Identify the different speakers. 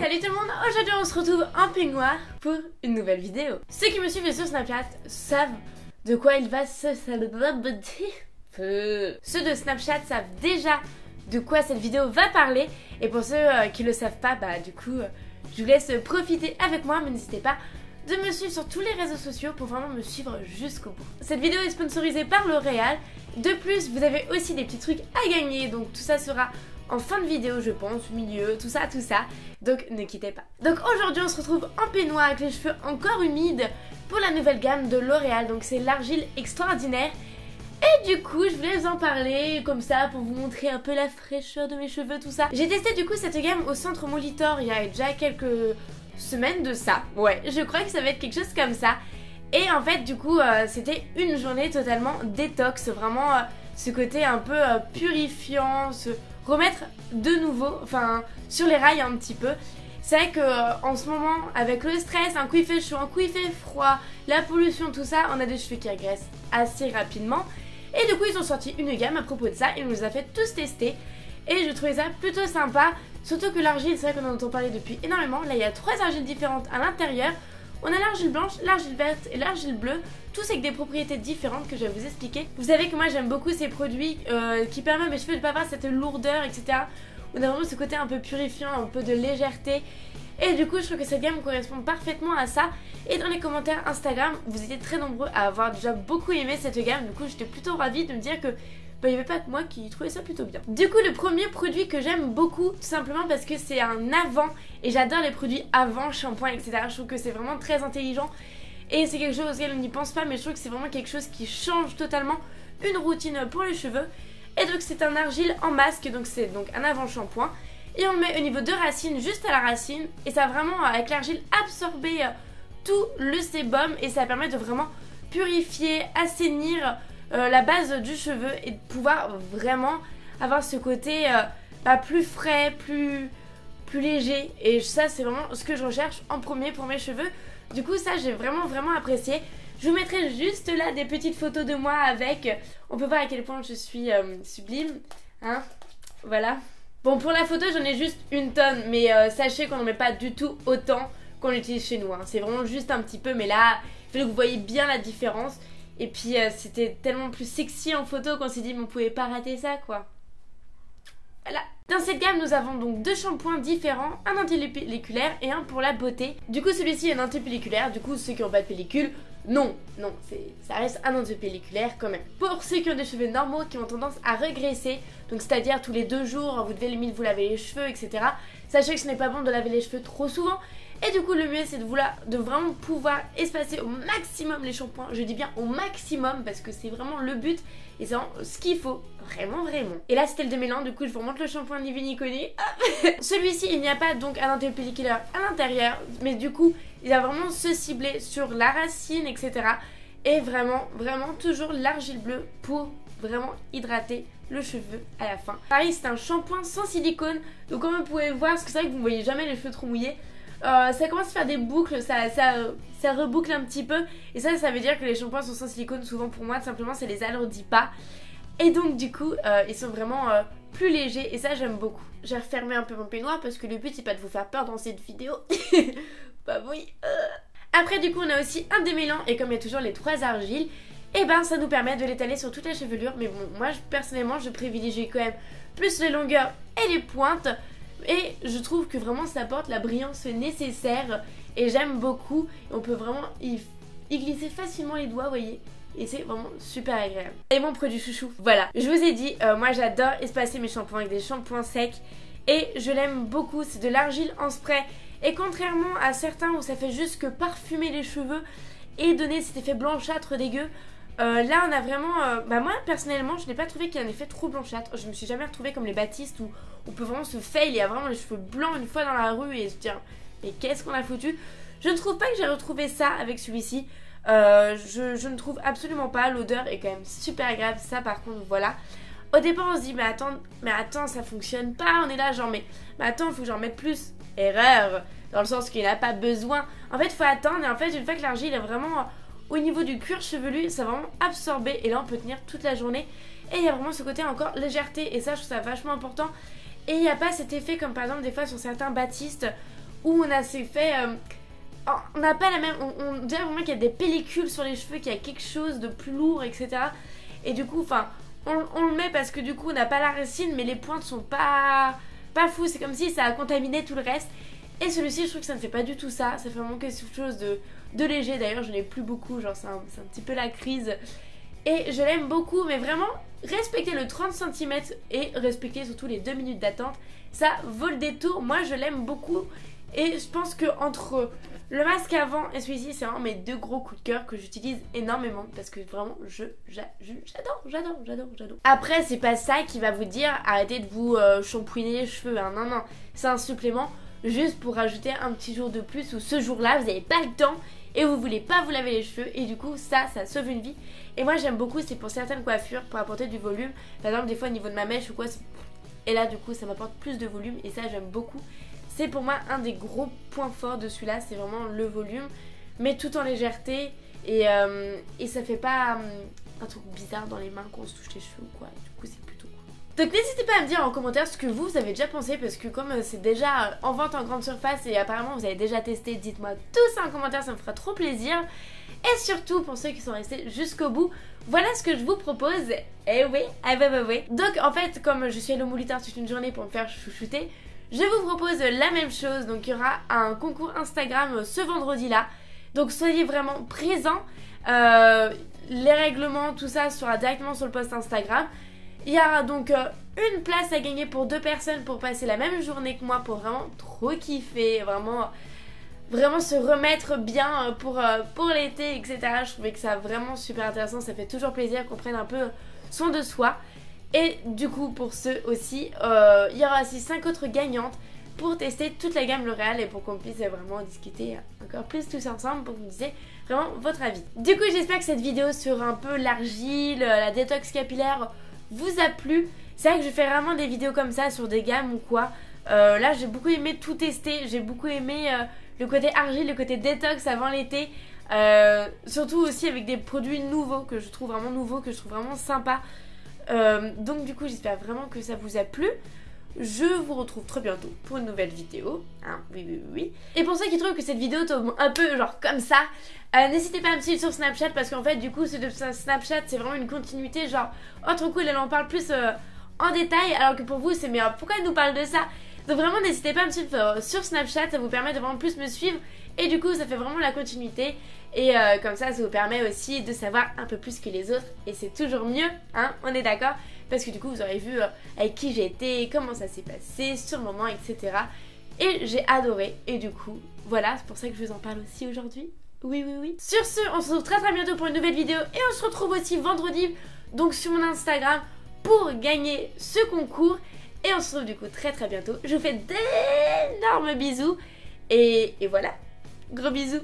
Speaker 1: Salut tout le monde, aujourd'hui on se retrouve en peignoir pour une nouvelle vidéo. Ceux qui me suivent sur Snapchat savent de quoi il va se... Ceux de Snapchat savent déjà de quoi cette vidéo va parler. Et pour ceux qui le savent pas, bah du coup je vous laisse profiter avec moi. Mais n'hésitez pas de me suivre sur tous les réseaux sociaux pour vraiment me suivre jusqu'au bout. Cette vidéo est sponsorisée par L'Oréal. De plus, vous avez aussi des petits trucs à gagner, donc tout ça sera en fin de vidéo je pense, milieu, tout ça, donc ne quittez pas. Donc aujourd'hui on se retrouve en peignoir avec les cheveux encore humides pour la nouvelle gamme de L'Oréal, donc c'est l'argile extraordinaire. Et du coup je voulais vous en parler comme ça pour vous montrer un peu la fraîcheur de mes cheveux, tout ça. J'ai testé du coup cette gamme au centre Molitor il y a déjà quelques semaines de ça, ouais, je crois que ça va être quelque chose comme ça. Et en fait du coup c'était une journée totalement détox, vraiment ce côté un peu purifiant, se remettre de nouveau, enfin sur les rails un petit peu. C'est vrai que en ce moment avec le stress, un coup il fait chaud, un coup il fait froid, la pollution, tout ça, on a des cheveux qui régressent assez rapidement. Et du coup ils ont sorti une gamme à propos de ça, ils nous a fait tous tester. Et je trouvais ça plutôt sympa, surtout que l'argile, c'est vrai qu'on en entend parler depuis énormément. Là il y a 3 argiles différentes à l'intérieur. On a l'argile blanche, l'argile verte et l'argile bleue, tous avec des propriétés différentes que je vais vous expliquer. Vous savez que moi j'aime beaucoup ces produits qui permettent à mes cheveux de ne pas avoir cette lourdeur, etc. On a vraiment ce côté un peu purifiant, un peu de légèreté. Et du coup je trouve que cette gamme correspond parfaitement à ça. Et dans les commentaires Instagram, vous étiez très nombreux à avoir déjà beaucoup aimé cette gamme. Du coup j'étais plutôt ravie de me dire que il n'y avait pas que moi qui trouvais ça plutôt bien. Du coup le premier produit que j'aime beaucoup, tout simplement parce que c'est un avant. Et j'adore les produits avant, shampoing, etc. Je trouve que c'est vraiment très intelligent. Et c'est quelque chose auquel on n'y pense pas, mais je trouve que c'est vraiment quelque chose qui change totalement une routine pour les cheveux. Et donc c'est un argile en masque, donc c'est donc un avant shampoing. Et on le met au niveau de racine, juste à la racine. Et ça va vraiment avec l'argile absorber tout le sébum. Et ça permet de vraiment purifier, assainir la base du cheveu. Et de pouvoir vraiment avoir ce côté plus frais, plus léger. Et ça c'est vraiment ce que je recherche en premier pour mes cheveux. Du coup ça j'ai vraiment apprécié. Je vous mettrai juste là des petites photos de moi avec. On peut voir à quel point je suis sublime, hein. Voilà. Bon, pour la photo j'en ai juste une tonne, mais sachez qu'on n'en met pas du tout autant qu'on l'utilise chez nous, hein. C'est vraiment juste un petit peu, mais là il fallait que vous voyez bien la différence. Et puis c'était tellement plus sexy en photo qu'on s'est dit mais on pouvait pas rater ça quoi. Voilà. Dans cette gamme nous avons donc 2 shampoings différents, un antipelliculaire et un pour la beauté. Du coup celui-ci est un antipelliculaire, du coup ceux qui n'ont pas de pellicule, non, ça reste un antipelliculaire quand même. Pour ceux qui ont des cheveux normaux qui ont tendance à régresser, donc c'est-à-dire tous les 2 jours vous devez limite vous laver les cheveux, etc. Sachez que ce n'est pas bon de laver les cheveux trop souvent. Et du coup le mieux c'est de vraiment pouvoir espacer au maximum les shampoings. Je dis bien au maximum parce que c'est vraiment le but. Et c'est vraiment ce qu'il faut, vraiment. Et là c'était le démêlant, du coup je vous remontre le shampoing Nivini Connu. Celui-ci il n'y a pas donc un antipelliculaire à l'intérieur, mais du coup il va vraiment se cibler sur la racine, etc. Et vraiment toujours l'argile bleue pour vraiment hydrater le cheveu à la fin. Pareil c'est un shampoing sans silicone, donc comme vous pouvez voir, parce que c'est vrai que vous ne voyez jamais les cheveux trop mouillés. Ça commence à faire des boucles, ça reboucle un petit peu. Et ça veut dire que les shampoings sont sans silicone. Souvent pour moi tout simplement ça les alourdit pas. Et donc du coup ils sont vraiment plus légers. Et ça j'aime beaucoup. J'ai refermé un peu mon peignoir parce que le but c'est pas de vous faire peur dans cette vidéo. Bah oui. Après du coup on a aussi un démêlant. Et comme il y a toujours les 3 argiles, et ben ça nous permet de l'étaler sur toute la chevelure. Mais bon moi personnellement je privilégie quand même plus les longueurs et les pointes. Et je trouve que vraiment ça apporte la brillance nécessaire. Et j'aime beaucoup. On peut vraiment y glisser facilement les doigts, vous voyez. Et c'est vraiment super agréable. Et mon produit chouchou, voilà. Je vous ai dit, moi j'adore espacer mes shampoings avec des shampoings secs. Et je l'aime beaucoup, c'est de l'argile en spray. Et contrairement à certains où ça fait juste que parfumer les cheveux et donner cet effet blanchâtre dégueu, là on a vraiment, moi personnellement je n'ai pas trouvé qu'il y ait un effet trop blanchâtre. Je me suis jamais retrouvée comme les Baptiste où on peut vraiment se fail et avoir vraiment les cheveux blancs une fois dans la rue et se dire mais qu'est-ce qu'on a foutu. Je ne trouve pas que j'ai retrouvé ça avec celui-ci. Je ne trouve absolument pas. L'odeur est quand même super agréable, ça par contre voilà. Au départ on se dit mais attends ça fonctionne pas. On est là genre mais attends il faut que j'en mette plus. Erreur, dans le sens qu'il n'a pas besoin. En fait il faut attendre et en fait une fois que l'argile est vraiment au niveau du cuir chevelu, ça va vraiment absorber et là on peut tenir toute la journée. Et il y a vraiment ce côté encore légèreté et ça je trouve ça vachement important. Et il n'y a pas cet effet comme par exemple des fois sur certains Baptiste où on a ces faits... on n'a pas la même... On dirait vraiment qu'il y a des pellicules sur les cheveux, qu'il y a quelque chose de plus lourd, etc. Et du coup, enfin, on le met parce que du coup, on n'a pas la racine, mais les pointes sont pas fous. C'est comme si ça a contaminé tout le reste. Et celui-ci, je trouve que ça ne fait pas du tout ça. Ça fait vraiment quelque chose de léger. D'ailleurs, je n'ai plus beaucoup. Genre, c'est un petit peu la crise. Et je l'aime beaucoup, mais vraiment, respectez le 30 cm et respectez surtout les 2 minutes d'attente. Ça vaut le détour. Moi, je l'aime beaucoup. Et je pense que entre le masque avant et celui-ci, c'est vraiment mes 2 gros coups de cœur que j'utilise énormément. Parce que vraiment, j'adore. Après, c'est pas ça qui va vous dire arrêtez de vous shampouiner les cheveux. Hein. Non. C'est un supplément juste pour rajouter un petit jour de plus où ce jour-là, vous n'avez pas le temps et vous voulez pas vous laver les cheveux. Et du coup, ça sauve une vie. Et moi, j'aime beaucoup, c'est pour certaines coiffures, pour apporter du volume. Par exemple, des fois, au niveau de ma mèche ou quoi. Et là, du coup, ça m'apporte plus de volume. Et ça, j'aime beaucoup. C'est pour moi un des gros points forts de celui-là, c'est vraiment le volume, mais tout en légèreté et ça fait pas un truc bizarre dans les mains quand on se touche les cheveux ou quoi, du coup c'est plutôt cool. Donc n'hésitez pas à me dire en commentaire ce que vous avez déjà pensé, parce que comme c'est déjà en vente en grande surface et apparemment vous avez déjà testé, dites-moi tout ça en commentaire, ça me fera trop plaisir. Et surtout pour ceux qui sont restés jusqu'au bout, voilà ce que je vous propose. Eh oui, oui. Donc en fait, comme je suis allée au Moulitin toute une journée pour me faire chouchouter, je vous propose la même chose. Donc il y aura un concours Instagram ce vendredi là. Donc soyez vraiment présents. Les règlements, tout ça sera directement sur le post Instagram. Il y aura donc une place à gagner pour 2 personnes pour passer la même journée que moi, pour vraiment trop kiffer, vraiment se remettre bien pour l'été, etc. Je trouvais que ça vraiment super intéressant, ça fait toujours plaisir qu'on prenne un peu soin de soi. Et du coup pour ceux aussi, il y aura aussi 5 autres gagnantes pour tester toute la gamme L'Oréal et pour qu'on puisse vraiment discuter encore plus tous ensemble pour que vous me disiez vraiment votre avis. Du coup j'espère que cette vidéo sur un peu l'argile, la détox capillaire vous a plu. C'est vrai que je fais vraiment des vidéos comme ça sur des gammes ou quoi. Là j'ai beaucoup aimé tout tester, j'ai beaucoup aimé le côté argile, le côté détox avant l'été. Surtout aussi avec des produits nouveaux que je trouve vraiment nouveaux, que je trouve vraiment sympas. Donc du coup j'espère vraiment que ça vous a plu. Je vous retrouve très bientôt pour une nouvelle vidéo, hein, oui. Et pour ceux qui trouvent que cette vidéo tombe un peu genre comme ça, n'hésitez pas à me suivre sur Snapchat, parce qu'en fait du coup ce Snapchat c'est vraiment une continuité, genre oh trop cool, elle en parle plus en détail, alors que pour vous c'est mais pourquoi elle nous parle de ça? Donc vraiment n'hésitez pas à me suivre sur Snapchat, ça vous permet de vraiment plus me suivre et du coup ça fait vraiment la continuité. Et comme ça vous permet aussi de savoir un peu plus que les autres. Et c'est toujours mieux, hein, on est d'accord? Parce que du coup vous aurez vu avec qui j'ai été, comment ça s'est passé, sur le moment, etc. Et j'ai adoré. Et du coup, voilà, c'est pour ça que je vous en parle aussi aujourd'hui. Oui. Sur ce, on se retrouve très bientôt pour une nouvelle vidéo. Et on se retrouve aussi vendredi, donc sur mon Instagram, pour gagner ce concours. Et on se retrouve du coup très bientôt. Je vous fais d'énormes bisous. Et voilà, gros bisous.